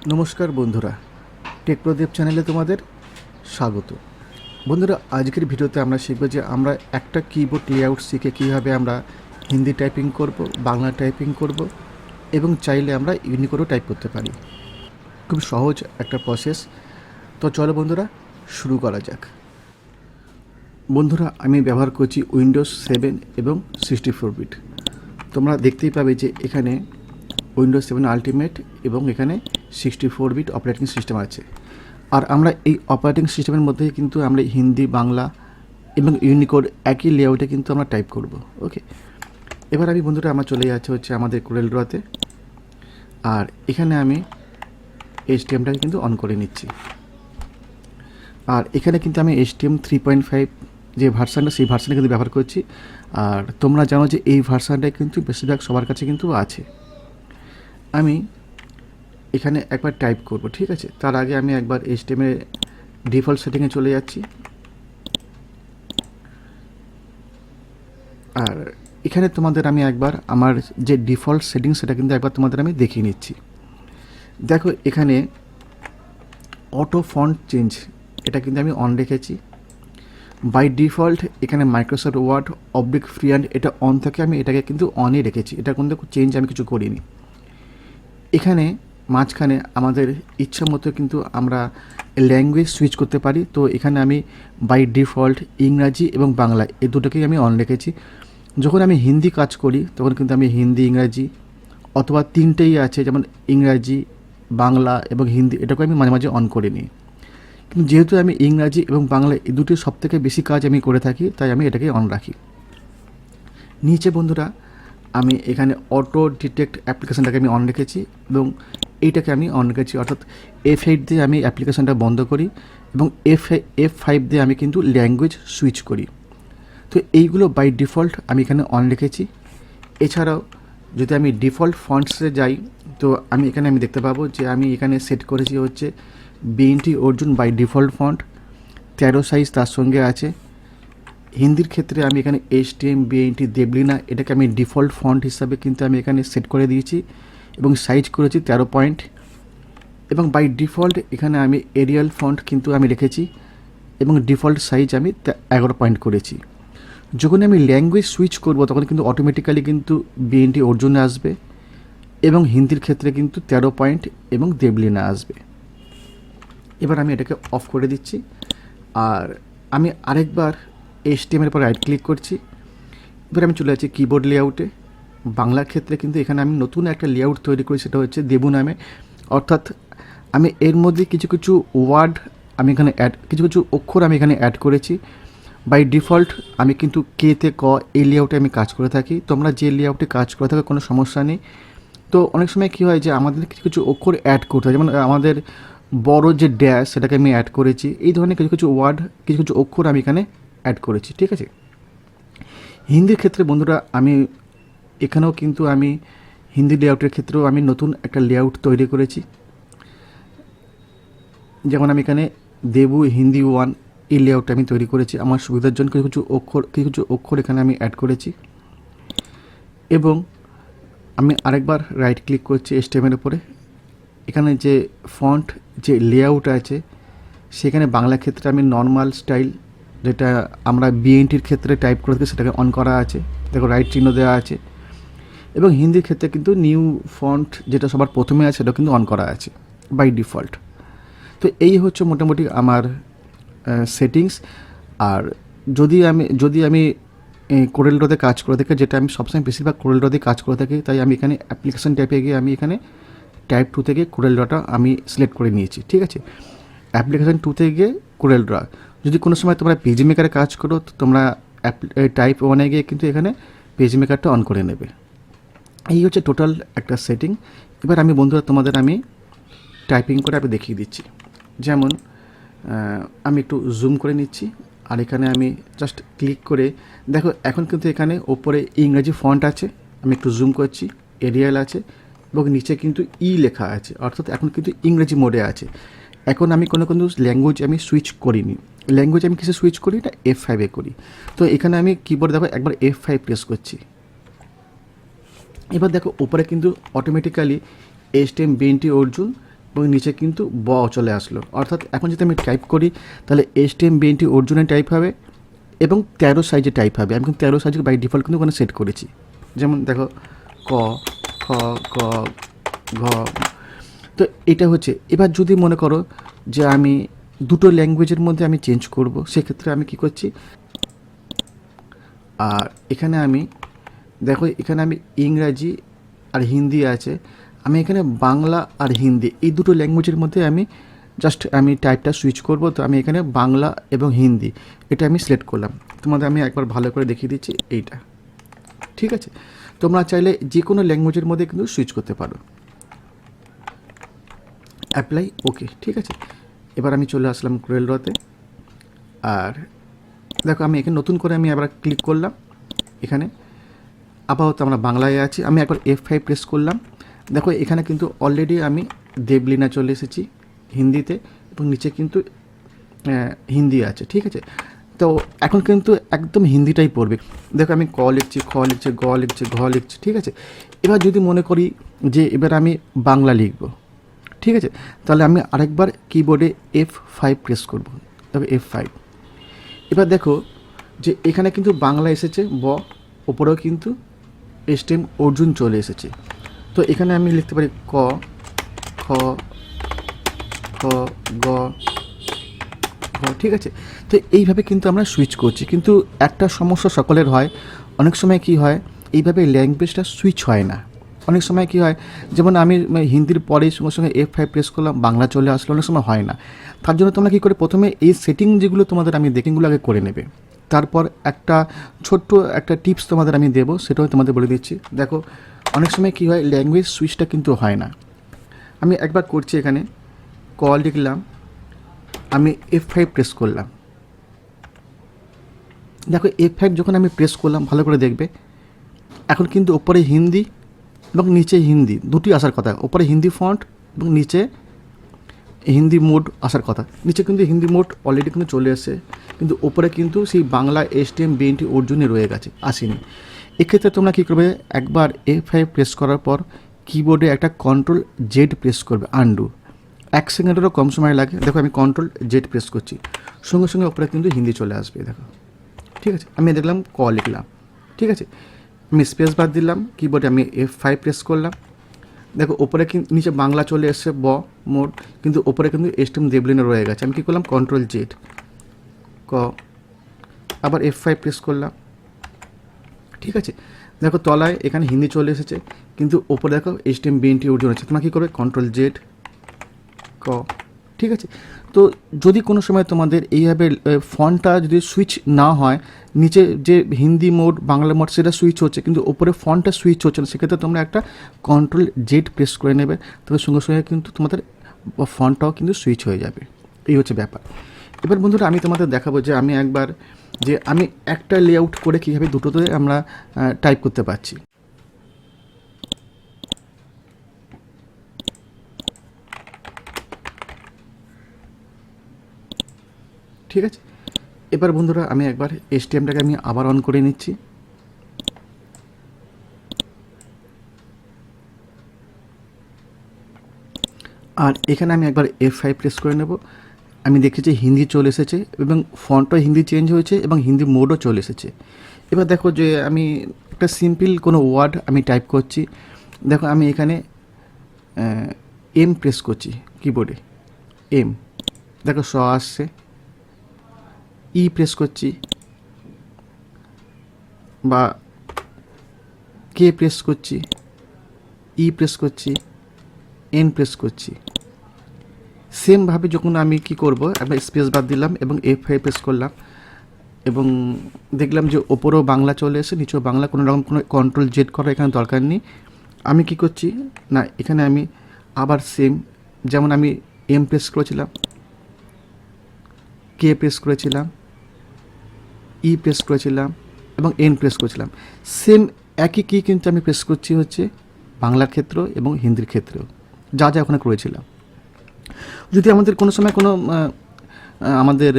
নমস্কার বন্ধুরা, টেকপ্রো চ্যানেলে তোমাদের স্বাগত। বন্ধুরা, আজকের ভিডিওতে আমরা শিখব যে আমরা একটা কিবোর্ড লেআউট শিখে কীভাবে আমরা হিন্দি টাইপিং করব, বাংলা টাইপিং করব এবং চাইলে আমরা ইউনিকোডও টাইপ করতে পারি। খুব সহজ একটা প্রসেস। তো চলো বন্ধুরা, শুরু করা যাক। বন্ধুরা, আমি ব্যবহার করছি উইন্ডোজ 7 এবং 64 বিট। তোমরা দেখতেই পাবে যে এখানে উইন্ডোজ 7 আলটিমেট এবং এখানে 64 বিট অপারেটিং সিস্টেম আছে। আর আমরা এই অপারেটিং সিস্টেমের মধ্যেই কিন্তু আমরা হিন্দি, বাংলা এবং ইউনিকোড একই লেআউটে কিন্তু আমরা টাইপ করব। ওকে, এবার আমি বন্ধুরা আমার চলে যাচ্ছে হচ্ছে আমাদের কোরেল ড্রতে। আর এখানে আমি STMটাকে কিন্তু অন করে নিচ্ছি। আর এখানে কিন্তু আমি STM 3.5 যে ভার্সানটা, সেই ভার্সানটা কিন্তু ব্যবহার করছি। আর তোমরা জানো যে এই ভার্সানটাই কিন্তু বেশিরভাগ সবার কাছে কিন্তু আছে। আমি এখানে একবার টাইপ করব, ঠিক আছে? তার আগে আমি একবার STM এর ডিফল্ট সেটিংয়ে চলে যাচ্ছি। আর এখানে তোমাদের আমি একবার আমার যে ডিফল্ট সেটিং সেটা কিন্তু একবার তোমাদের আমি দেখিয়ে নিচ্ছি। দেখো, এখানে অটো ফন্ট চেঞ্জ এটা কিন্তু আমি অন রেখেছি। বাই ডিফল্ট এখানে Microsoft Word oblique free hand এটা অন থাকে, আমি এটাকে কিন্তু অনই রেখেছি। এটা কিন্তু চেঞ্জ আমি কিছু করিনি। এখানে মাঝখানে আমাদের ইচ্ছা মতো কিন্তু আমরা ল্যাঙ্গুয়েজ সুইচ করতে পারি। তো এখানে আমি বাই ডিফল্ট ইংরাজি এবং বাংলা এই দুটোকেই আমি অন রেখেছি। যখন আমি হিন্দি কাজ করি তখন কিন্তু আমি হিন্দি, ইংরাজি অথবা তিনটেই আছে, যেমন ইংরাজি, বাংলা এবং হিন্দি, এটাকে আমি মাঝে মাঝে অন করে নিই। কিন্তু যেহেতু আমি ইংরাজি এবং বাংলা এই দুটি সবথেকে বেশি কাজ আমি করে থাকি, তাই আমি এটাকে অন রাখি। নিচে বন্ধুরা আমি এখানে অটো ডিটেক্ট অ্যাপ্লিকেশানটাকে আমি অন রেখেছি এবং এইটাকে আমি অন রেখেছি, অর্থাৎ F8 দিয়ে আমি অ্যাপ্লিকেশানটা বন্ধ করি এবং F5 দিয়ে আমি কিন্তু ল্যাঙ্গুয়েজ সুইচ করি। তো এইগুলো বাই ডিফল্ট আমি এখানে অন রেখেছি। এছাড়াও যদি আমি ডিফল্ট ফন্টসে যাই তো আমি এখানে দেখতে পাবো যে আমি এখানে সেট করেছি হচ্ছে BNT Arjun by default font, 13 size তার সঙ্গে আছে। হিন্দির ক্ষেত্রে আমি এখানে STM BNT দেবলিনা এটাকে আমি ডিফল্ট ফন্ট হিসাবে কিন্তু আমি এখানে সেট করে দিয়েছি এবং সাইজ করেছি 13 পয়েন্ট। এবং বাই ডিফল্ট এখানে আমি এরিয়াল ফন্ট কিন্তু আমি রেখেছি এবং ডিফল্ট সাইজ আমি 11 পয়েন্ট করেছি। যখন আমি ল্যাঙ্গুয়েজ সুইচ করব তখন কিন্তু অটোমেটিক্যালি কিন্তু BNT অর্জুনে আসবে এবং হিন্দির ক্ষেত্রে কিন্তু 13 পয়েন্ট এবং দেবলিনা আসবে। এবার আমি এটাকে অফ করে দিচ্ছি। আর আমি আরেকবার STM এর উপর রাইট ক্লিক করছি। এবার আমি চলে যাচ্ছি কিবোর্ড লেআউটে। বাংলার ক্ষেত্রে কিন্তু এখানে আমি নতুন একটা লেআউট তৈরি করি, সেটা হচ্ছে দেবু নামে। অর্থাৎ আমি এর মধ্যে কিছু কিছু ওয়ার্ড আমি এখানে কিছু কিছু অক্ষর আমি এখানে অ্যাড করেছি। বাই ডিফল্ট আমি কিন্তু কেতে ক এই লেআউটে আমি কাজ করে থাকি। তোমরা যে লেআউটে কাজ করে থাকো কোনো সমস্যা নেই। তো অনেক সময় কী হয় যে আমাদের কিছু কিছু অক্ষর অ্যাড করতে হয়, যেমন আমাদের বড় যে ড্যাশ সেটাকে আমি অ্যাড করেছি। এই ধরনের কিছু কিছু ওয়ার্ড, কিছু কিছু অক্ষর আমি এখানে অ্যাড করেছি, ঠিক আছে? হিন্দির ক্ষেত্রে বন্ধুরা আমি এখানেও কিন্তু আমি হিন্দি লেআউটের ক্ষেত্রেও আমি নতুন একটা লেআউট তৈরি করেছি। যেমন আমি এখানে দেবু হিন্দি 1 এই লেআউটটা আমি তৈরি করেছি। আমার সুবিধার জন্য কিছু কিছু অক্ষর এখানে আমি অ্যাড করেছি। এবং আমি আরেকবার রাইট ক্লিক করছি STM এর উপরে। এখানে যে ফন্ট যে লেআউট আছে সেখানে বাংলা ক্ষেত্রে আমি নর্মাল স্টাইল, যেটা আমরা BNTর ক্ষেত্রে টাইপ করে থাকি, সেটাকে অন করা আছে। দেখো রাইট চিহ্ন দেওয়া আছে। এবং হিন্দির ক্ষেত্রে কিন্তু নিউ ফন্ট যেটা সবার প্রথমে আছে সেটাও কিন্তু অন করা আছে বাই ডিফল্ট। তো এই হচ্ছে মোটামুটি আমার সেটিংস। আর যদি আমি কোরেল ড্রতে কাজ করে থাকি, যেটা আমি সবসময় বেশিরভাগ কোরেল ড্রতে কাজ করে থাকি, তাই আমি এখানে অ্যাপ্লিকেশান টাইপে গিয়ে আমি এখানে টাইপ 2 থেকে কোরেল ড্রটা আমি সিলেক্ট করে নিয়েছি, ঠিক আছে? অ্যাপ্লিকেশান 2তে গিয়ে কোরেল ড্র। যদি কোনো সময় তোমরা পেজ মেকারে কাজ করো তো তোমরা টাইপ 1-এ গিয়ে কিন্তু এখানে পেজ মেকারটা অন করে নেবে। এই হচ্ছে টোটাল একটা সেটিং। এবার আমি বন্ধুরা তোমাদের আমি টাইপিং করে আমি দেখিয়ে দিচ্ছি। যেমন আমি একটু জুম করে নিচ্ছি। আর এখানে আমি জাস্ট ক্লিক করে দেখো, এখন কিন্তু এখানে ওপরে ইংরেজি ফন্ট আছে। আমি একটু জুম করছি, এরিয়াল আছে এবং নিচে কিন্তু লেখা আছে, অর্থাৎ এখন কিন্তু ইংরেজি মোডে আছে। এখন আমি কোনো ল্যাঙ্গুয়েজ আমি সুইচ করিনি। ল্যাঙ্গুয়েজ আমি কিসে সুইচ করি না, F5-এ করি। তো এখানে আমি কিবোর্ড দেখো একবার F5 প্রেস করছি। এবার দেখো উপরে কিন্তু অটোমেটিক্যালি STM BNT অর্জুন এবং নিচে কিন্তু ব চলে আসলো। অর্থাৎ এখন যদি আমি টাইপ করি তাহলে STM BNT অর্জুনের টাইপ হবে এবং 13 সাইজে টাইপ হবে। আমি কিন্তু 13 সাইজে বাই ডিফল্ট কিন্তু ওখানে সেট করেছি। যেমন দেখো ক, খ, গ, ঘ। তো এটা হচ্ছে। এবার যদি মনে করো যে আমি দুটো ল্যাঙ্গুয়েজের মধ্যে আমি চেঞ্জ করব, সেক্ষেত্রে আমি কি করছি, আর এখানে আমি দেখো এখানে আমি ইংরাজি আর হিন্দি আছে, আমি এখানে বাংলা আর হিন্দি এই দুটো ল্যাঙ্গুয়েজের মধ্যে আমি জাস্ট আমি টাইপটা সুইচ করব। তো আমি এখানে বাংলা এবং হিন্দি এটা আমি সিলেক্ট করলাম। তোমাদের আমি একবার ভালো করে দেখিয়ে দিচ্ছি এইটা, ঠিক আছে। তোমরা চাইলে যে কোনো ল্যাঙ্গুয়েজের মধ্যে কিন্তু সুইচ করতে পারো। অ্যাপ্লাই, ওকে, ঠিক আছে। এবার আমি চলে আসলাম ক্রেল রতে, আর দেখো আমি এখানে নতুন করে আমি আবার ক্লিক করলাম। এখানে আপাতত আমরা বাংলায় আছি, আমি একবার F5 প্রেস করলাম। দেখো এখানে কিন্তু অলরেডি আমি দেবলীনা চলে এসেছি হিন্দিতে, এবং নিচে কিন্তু হিন্দি আছে, ঠিক আছে। তো এখন কিন্তু একদম হিন্দিটাই পড়বে। দেখো আমি ক লিখছি, খ লিখছি, গ লিখছি, ঘ লিখছি, ঠিক আছে। এবার যদি মনে করি যে এবার আমি বাংলা লিখব, ঠিক আছে, তাহলে আমি আরেকবার কিবোর্ডে F5 প্রেস করব। দেখো F5। এবার দেখো যে এখানে কিন্তু বাংলা এসেছে ব, ওপরেও কিন্তু STM অর্জুন চলে এসেছে। তো এখানে আমি লিখতে পারি ক, খ, খ, গ, ঘ, ঠিক আছে। তো এইভাবে কিন্তু আমরা সুইচ করছি, কিন্তু একটা সমস্যা সকলের হয়। অনেক সময় কি হয়, এইভাবে ল্যাঙ্গুয়েজটা সুইচ হয় না। অনেক সময় কি হয়, যেমন আমি হিন্দির পরে সঙ্গে সঙ্গে F5 প্রেস করলাম, বাংলা চলে আসলো, অনেক সময় হয় না। তার জন্য তোমরা কী করে, প্রথমে এই সেটিং যেগুলো তোমাদের আমি দেখেগুলো আগে করে নেবে। তারপর একটা ছোট্ট একটা টিপস তোমাদের আমি দেবো, সেটাও তোমাদের বলে দিচ্ছি। দেখো অনেক সময় কি হয়, ল্যাঙ্গুয়েজ সুইচটা কিন্তু হয় না। আমি একবার করছি, এখানে ক লিখলাম, আমি F5 প্রেস করলাম। দেখো F5 যখন আমি প্রেস করলাম, ভালো করে দেখবে, এখন কিন্তু ওপরে হিন্দি এবং নিচে হিন্দি দুটি আসার কথা। ওপরে হিন্দি ফন্ট এবং নিচে হিন্দি মোড আসার কথা। নিচে কিন্তু হিন্দি মোড অলরেডি কিন্তু চলে এসেছে, কিন্তু ওপরে কিন্তু সেই বাংলা STM BNT অর্জুনে রয়ে গেছে, আসেনি। এক্ষেত্রে তোমরা কী করবে, একবার F5 প্রেস করার পর কিবোর্ডে একটা Ctrl Z প্রেস করবে, আনডু। 1 সেকেন্ডেরও কম সময় লাগে। দেখো আমি Ctrl Z প্রেস করছি, সঙ্গে সঙ্গে ওপরে কিন্তু হিন্দি চলে আসবে। দেখো, ঠিক আছে। আমি দেখলাম ক লিখলাম, ঠিক আছে, আমি স্পেস বার দিলাম, কিবোর্ডে আমি F5 প্রেস করলাম। দেখো ওপরে নিচে বাংলা চলে এসছে ব মোড, কিন্তু ওপরে কিন্তু STM দেবলীনা রয়ে গেছে। আমি কী করলাম, Ctrl Z, ক, আবার F5 প্রেস করলাম, ঠিক আছে। দেখো তলায় এখানে হিন্দি চলে এসেছে, কিন্তু ওপরে দেখো STM BNT অর্জুন আছে। তোমরা কী করবে, Ctrl Z, ক, ঠিক আছে। তো যদি কোনো সময় তোমাদের এইভাবে ফন্টটা যদি সুইচ না হয়, নিচে যে হিন্দি মোড বাংলা মোড সেটা সুইচ হচ্ছে, কিন্তু ওপরে ফন্টটা সুইচ হচ্ছে না, সেক্ষেত্রে তোমরা একটা Ctrl Z প্রেস করে নেবে, তবে সঙ্গে সঙ্গে কিন্তু তোমাদের ফন্টটাও কিন্তু সুইচ হয়ে যাবে। এই হচ্ছে ব্যাপার। এবার বন্ধুরা আমি তোমাদের দেখাবো যে আমি একবার যে আমি একটা লেআউট করে কীভাবে দুটোতে আমরা টাইপ করতে পারছি। ঠিক আছে। এবার বন্ধুরা আমি একবার STMটাকে আমি আবার অন করে নিচ্ছি। আর এখানে আমি একবার F5 প্রেস করে নেব। আমি দেখেছি হিন্দি চলে এসেছে এবং ফন্টও হিন্দি চেঞ্জ হয়েছে এবং হিন্দি মোডও চলে এসেছে। এবার দেখো যে আমি একটা সিম্পল কোনো ওয়ার্ড আমি টাইপ করছি। দেখো আমি এখানে M প্রেস করছি কিবোর্ডে, M, দেখো স আসছে। ই প্রেস করছি বা কে প্রেস করছি, ই প্রেস করছি, এন প্রেস করছি। সেমভাবে যখন আমি কি করব, একবার স্পেস বার দিলাম এবং F5 প্রেস করলাম, এবং দেখলাম যে ওপরেও বাংলা চলে এসে, নিচেও বাংলা, কোনো রকম কোনো Ctrl Z করার এখানে দরকার নেই। আমি কি করছি না, এখানে আমি আবার সেম, যেমন আমি M প্রেস করেছিলাম, কে প্রেস করেছিলাম, ই প্রেস করেছিলাম এবং এন প্রেস করেছিলাম, সেম একই কি কিন্তু আমি প্রেস করছি হচ্ছে বাংলার ক্ষেত্র এবং হিন্দির ক্ষেত্রেও, যা যা ওখানে করেছিলাম। যদি আমাদের কোনো সময় কোনো আমাদের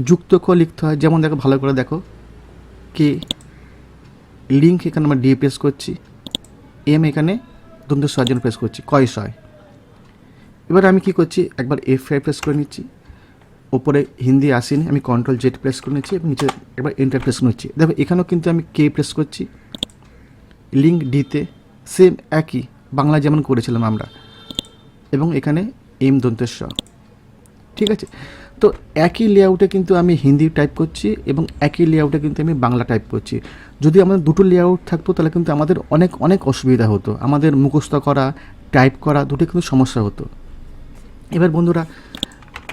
যুক্ত ক লিখতে হয়, যেমন দেখো ভালো করে দেখো, কে লিঙ্ক এখানে আমরা ডি প্রেস করছি, এম এখানে দন্ত সয়ের জন্য প্রেস করছি, কয় শয়। এবার এবার আমি কি করছি, একবার F5 প্রেস করে নিচ্ছি, ওপরে হিন্দি আসেনি, আমি Ctrl Z প্রেস করে নিচ্ছি এবং নিচে একবার এন্টার প্রেস করে নিচ্ছি। দেখো এখানেও কিন্তু আমি কে প্রেস করছি, লিঙ্ক ডিতে সেম একই বাংলা যেমন করেছিলাম আমরা, এবং এখানে এম দন্তেশ্ব, ঠিক আছে। তো একই লেআউটে কিন্তু আমি হিন্দি টাইপ করছি এবং একই লেআউটে কিন্তু আমি বাংলা টাইপ করছি। যদি আমাদের দুটো লেআউট থাকতো তাহলে কিন্তু আমাদের অনেক অনেক অসুবিধা হতো, আমাদের মুখস্থ করা, টাইপ করা দুটো কিন্তু সমস্যা হতো। এবার বন্ধুরা,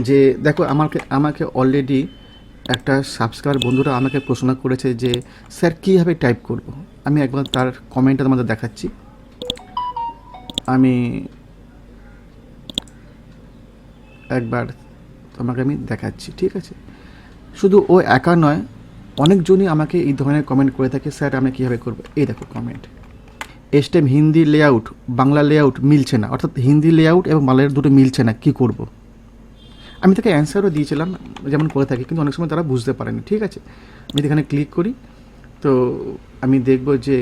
যে দেখো আমাকে অলরেডি একটা সাবস্ক্রাইবার বন্ধুরা আমাকে প্রশ্ন করেছে যে স্যার কীভাবে টাইপ করব। আমি একবার তার কমেন্টটা তোমাদের দেখাচ্ছি। আমি একবার তোমাকে আমি দেখাচ্ছি, ঠিক আছে। শুধু ও একা নয়, অনেকজনই আমাকে এই ধরনের কমেন্ট করে থাকে, স্যার আমি কীভাবে করবো। এই দেখো comment, STM Hindi layout Bangla layout মিলছে না, অর্থাৎ হিন্দি লেআউট এবং বাংলা দুটো মিলছে না, কী করব। আমি তাকে অ্যান্সারও দিয়েছিলাম যেমন করে থাকি, কিন্তু অনেক সময় তারা বুঝতে পারেনি, ঠিক আছে। আমি এখানে ক্লিক করি, তো আমি দেখব যে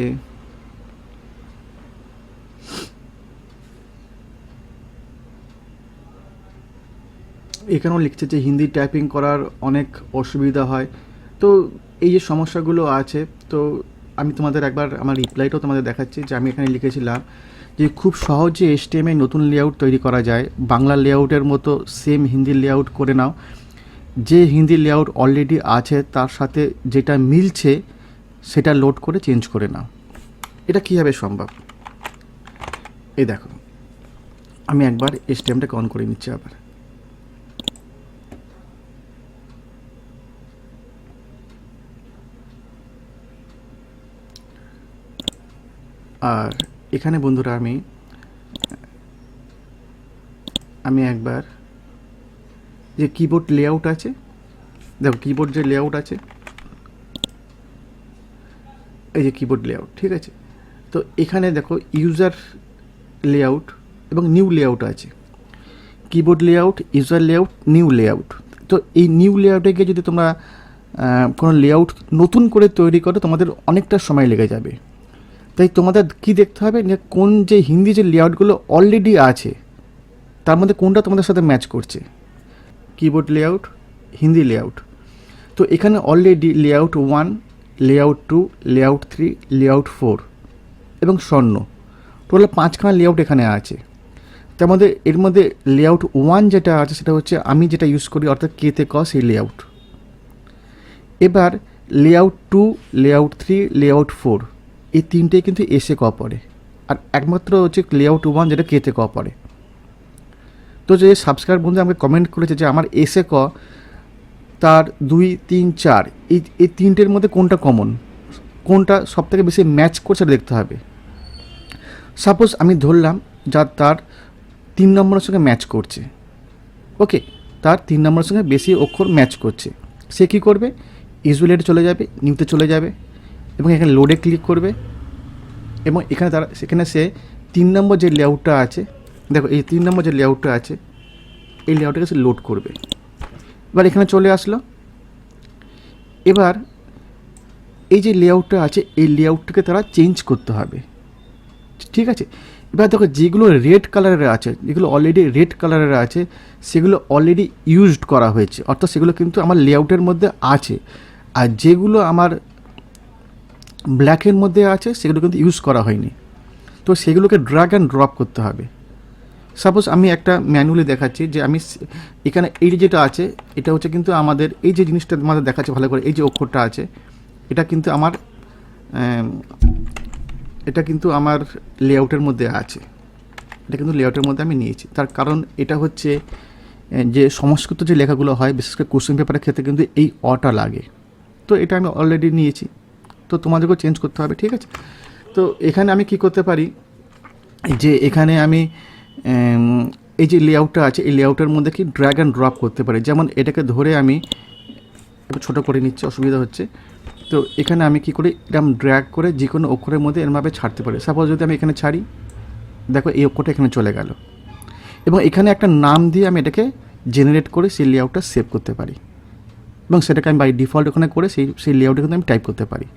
এখানেও লিখছে যে হিন্দি টাইপিং করার অনেক অসুবিধা হয়। তো এই যে সমস্যাগুলো আছে, তো আমি তোমাদের একবার আমার রিপ্লাইটাও তোমাদের দেখাচ্ছি, যে আমি এখানে লিখেছিলাম যে খুব সহজে STM এ নতুন লেআউট তৈরি করা যায়, বাংলা লেআউটের মতো সেম হিন্দি লেআউট করে নাও, যে হিন্দি লেআউট অলরেডি আছে তার সাথে যেটা মিলছে সেটা লোড করে চেঞ্জ করে নাও। এটা কীভাবে সম্ভব, এই দেখো আমি একবার STMটাকে অন করে নিচ্ছি আবার। আর এখানে বন্ধুরা আমি একবার যে কিবোর্ড লেআউট আছে, দেখো কিবোর্ড যে লেআউট আছে, এই যে কিবোর্ড লেআউট, ঠিক আছে। তো এখানে দেখো ইউজার লেআউট এবং নিউ লেআউট আছে, keyboard layout, user layout, new layout. তো এই নিউ লেআউটে গিয়ে যদি তোমরা কোনো লেআউট নতুন করে তৈরি করো, তোমাদের অনেকটা সময় লেগে যাবে। তাই তোমাদের কি দেখতে হবে, যে কোন যে হিন্দি যে লেআউটগুলো অলরেডি আছে তার মধ্যে কোনটা তোমাদের সাথে ম্যাচ করছে। কিবোর্ড লেআউট, হিন্দি লেআউট, তো এখানে already layout 1, layout 2, layout 3, layout 4 এবং স্বর্ণ, টোটাল 5খানা লেআউট এখানে আছে। তার মধ্যে এর মধ্যে লেআউট 1 যেটা আছে সেটা হচ্ছে আমি যেটা ইউজ করি, অর্থাৎ কেতে ক সেই লেআউট। এবার লেআউট 2, লেআউট 3, লেআউট 4 এই তিনটেই কিন্তু এসে ক পড়ে, আর একমাত্র হচ্ছে লেআউট 1 যেটা কেতে ক পড়ে। তো যে সাবস্ক্রাইবার বন্ধু আমাকে কমেন্ট করেছে যে আমার এসে ক তার 2, 3, 4 এই তিনটের মধ্যে কোনটা কমন, কোনটা সবথেকে বেশি ম্যাচ করছে দেখতে হবে। সাপোজ আমি ধরলাম তার 3 নম্বরের সঙ্গে ম্যাচ করছে, ওকে, তার 3 নম্বরের সঙ্গে বেশি অক্ষর ম্যাচ করছে, সে কী করবে, ইউজুয়ালিতে চলে যাবে, নিউতে চলে যাবে এবং এখানে লোডে ক্লিক করবে, এবং সেখানে সে 3 নম্বর যে লেআউটটা আছে, দেখো এই 3 নম্বর যে লেআউটটা আছে এই লেআউটটাকে সে লোড করবে। এবার এখানে চলে আসলো। এবার এই যে লেআউটটা আছে এই লেআউটটাকে তারা চেঞ্জ করতে হবে, ঠিক আছে। এবার দেখো যেগুলো রেড কালারের আছে, যেগুলো অলরেডি রেড কালারের আছে সেগুলো অলরেডি ইউজড করা হয়েছে, অর্থাৎ সেগুলো কিন্তু আমার লেআউটের মধ্যে আছে। আর যেগুলো আমার ব্ল্যাকের মধ্যে আছে সেগুলো কিন্তু ইউজ করা হয়নি, তো সেগুলোকে ড্র্যাগ অ্যান্ড ড্রপ করতে হবে। সাপোজ আমি একটা ম্যানুয়ালি দেখাচ্ছি, যে আমি এখানে এই যেটা আছে এটা হচ্ছে কিন্তু আমাদের এই যে জিনিসটা আমাদের দেখাচ্ছে ভালো করে, এই যে অক্ষরটা আছে এটা কিন্তু আমার লেআউটের মধ্যে আছে, এটা কিন্তু লেআউটের মধ্যে আমি নিয়েছি। তার কারণ এটা হচ্ছে যে সংস্কৃত যে লেখাগুলো হয় বিশেষ করে কোশ্চেন পেপারের ক্ষেত্রে কিন্তু এই অটা লাগে, তো এটা আমি অলরেডি নিয়েছি, তো তোমাদেরকেও চেঞ্জ করতে হবে, ঠিক আছে। তো এখানে আমি কি করতে পারি, যে এখানে আমি এই যে লেআউটটা আছে এই লেআউটের মধ্যে কি ড্র্যাগ অ্যান্ড ড্রপ করতে পারি। যেমন এটাকে ধরে আমি ছোটো করে নিচ্ছি, অসুবিধা হচ্ছে, তো এখানে আমি কি করি, এরকম ড্র্যাগ করে যে কোনো অক্ষরের মধ্যে এরমভাবে ছাড়তে পারি। সাপোজ যদি আমি এখানে ছাড়ি, দেখো এই অক্ষরটা এখানে চলে গেল, এবং এখানে একটা নাম দিয়ে আমি এটাকে জেনারেট করে সেই লেআউটটা সেভ করতে পারি, এবং সেটাকে আমি বাই ডিফল্ট ওখানে করে সেই লেআউটে কিন্তু আমি টাইপ করতে পারি।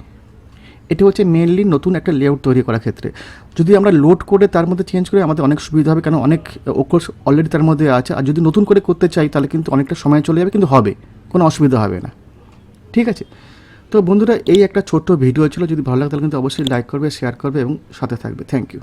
এটা হচ্ছে মেনলি নতুন একটা লেআউট তৈরি করার ক্ষেত্রে। যদি আমরা লোড করে তার মধ্যে চেঞ্জ করে আমাদের অনেক সুবিধা হবে, কারণ অনেক কোর্স অলরেডি তার মধ্যে আছে। আর যদি নতুন করে করতে চাই তাহলে কিন্তু অনেকটা সময় চলে যাবে, কিন্তু হবে, কোনো অসুবিধা হবে না। ঠিক আছে, তো বন্ধুরা এই একটা ছোট্ট ভিডিও ছিল। যদি ভালো লাগে তাহলে কিন্তু অবশ্যই লাইক করবে, শেয়ার করবে এবং সাথে থাকবে। Thank you.